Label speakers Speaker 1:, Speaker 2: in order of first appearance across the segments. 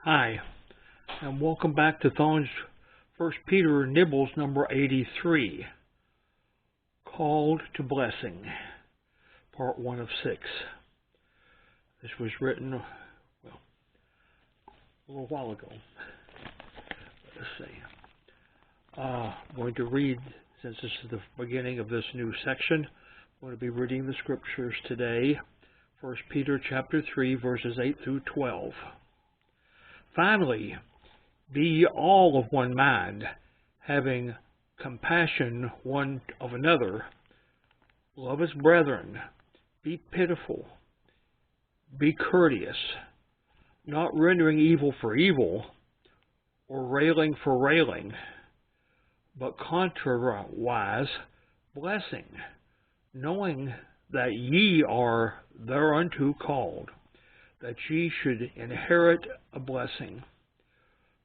Speaker 1: Hi, and welcome back to Thone's 1 Peter Nibbles number 83, Called to Blessing, part 1 of 6. This was written, a little while ago. Let's see. I'm going to read, since this is the beginning of this new section, I'm going to be reading the scriptures today, 1 Peter chapter 3, verses 8 through 12. Finally, be ye all of one mind, having compassion one of another. Love as brethren. Be pitiful. Be courteous, not rendering evil for evil, or railing for railing, but contrariwise blessing, knowing that ye are thereunto called, that ye should inherit a blessing.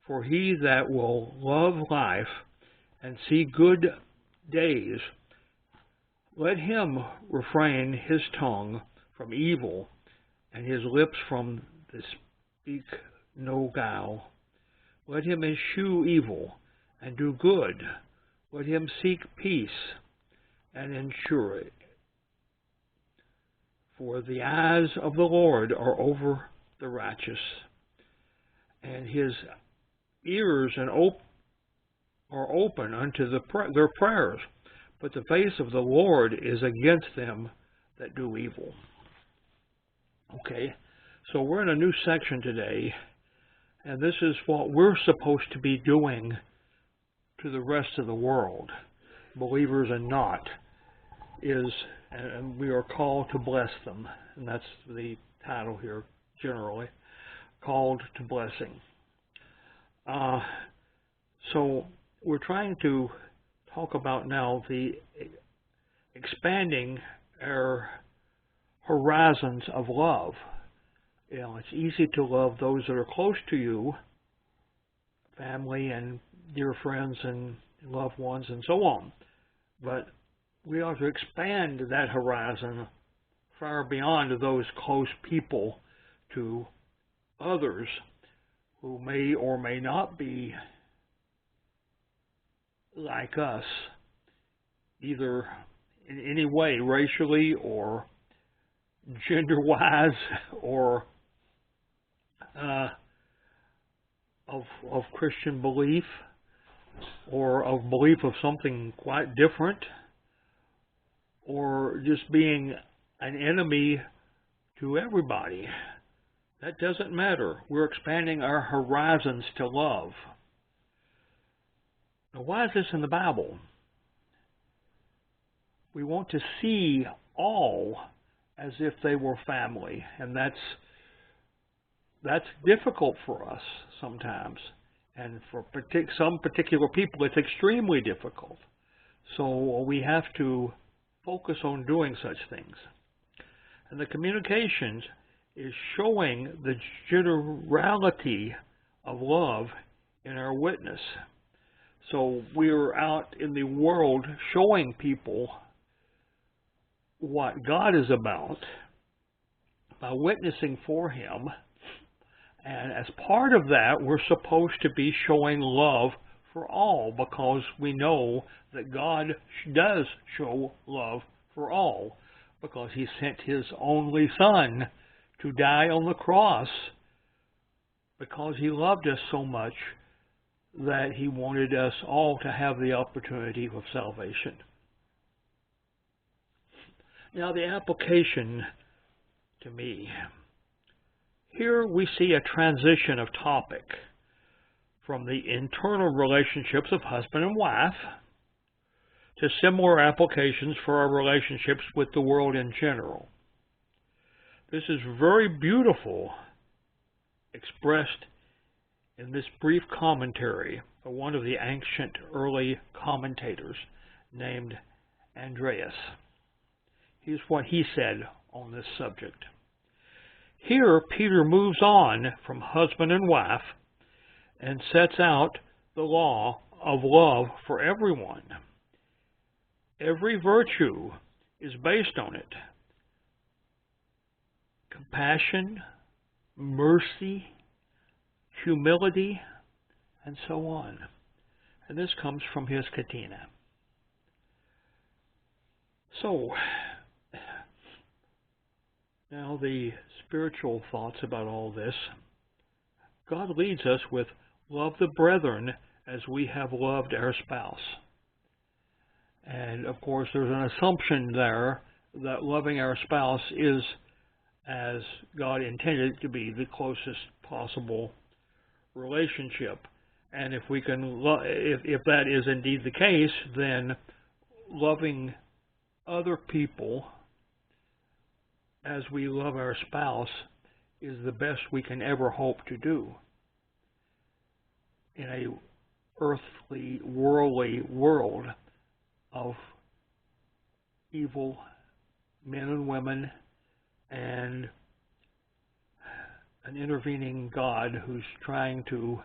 Speaker 1: For he that will love life and see good days, let him refrain his tongue from evil and his lips from to speak no guile. Let him eschew evil and do good. Let him seek peace and ensure it. For the eyes of the Lord are over the righteous, and his ears are open unto their prayers, but the face of the Lord is against them that do evil. Okay, so we're in a new section today, and this is what we're supposed to be doing to the rest of the world, believers and not, and we are called to bless them, and that's the title here generally, Called to Blessing. So we're trying to talk about now the expanding our horizons of love. You know, it's easy to love those that are close to you, family and dear friends and loved ones and so on, but we ought to expand that horizon far beyond those close people to others who may or may not be like us, either in any way, racially or gender-wise, or of Christian belief, or of belief of something quite different, or just being an enemy to everybody. That doesn't matter. We're expanding our horizons to love. Now, why is this in the Bible? We want to see all as if they were family, and that's difficult for us sometimes, and for some particular people it's extremely difficult. So we have to focus on doing such things. And the communications is showing the generality of love in our witness. So we're out in the world showing people what God is about by witnessing for Him. And as part of that, we're supposed to be showing love for all, because we know that God does show love for all, because He sent His only Son to die on the cross, because He loved us so much that He wanted us all to have the opportunity of salvation. Now, the application to me. Here we see a transition of topic from the internal relationships of husband and wife to similar applications for our relationships with the world in general. This is very beautiful, expressed in this brief commentary by one of the ancient early commentators named Andreas. Here's what he said on this subject. Here, Peter moves on from husband and wife and sets out the law of love for everyone. Every virtue is based on it. Compassion, mercy, humility, and so on. And this comes from his Katina. So, now the spiritual thoughts about all this. God leads us with love the brethren as we have loved our spouse. And of course there's an assumption there that loving our spouse is as God intended it to be, the closest possible relationship. And if we can, if that is indeed the case, then loving other people as we love our spouse is the best we can ever hope to do in a earthly, worldly world of evil men and women and an intervening God who's trying to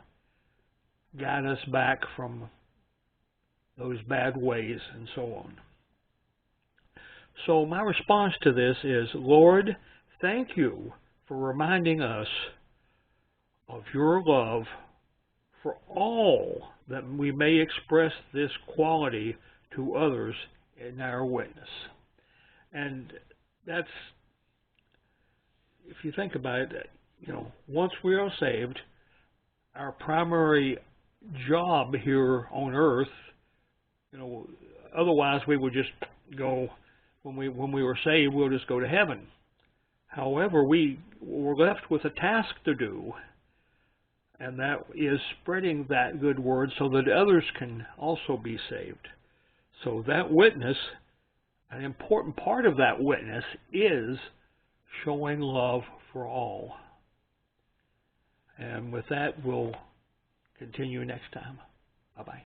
Speaker 1: guide us back from those bad ways and so on. So my response to this is, Lord, thank you for reminding us of your love for all that we may express this quality to others in our witness. And that's, if you think about it, once we are saved, our primary job here on earth, otherwise we would just go, when we were saved, we'll just go to heaven. However, we were left with a task to do, and that is spreading that good word so that others can also be saved. So that witness, an important part of that witness is showing love for all. And with that, we'll continue next time. Bye-bye.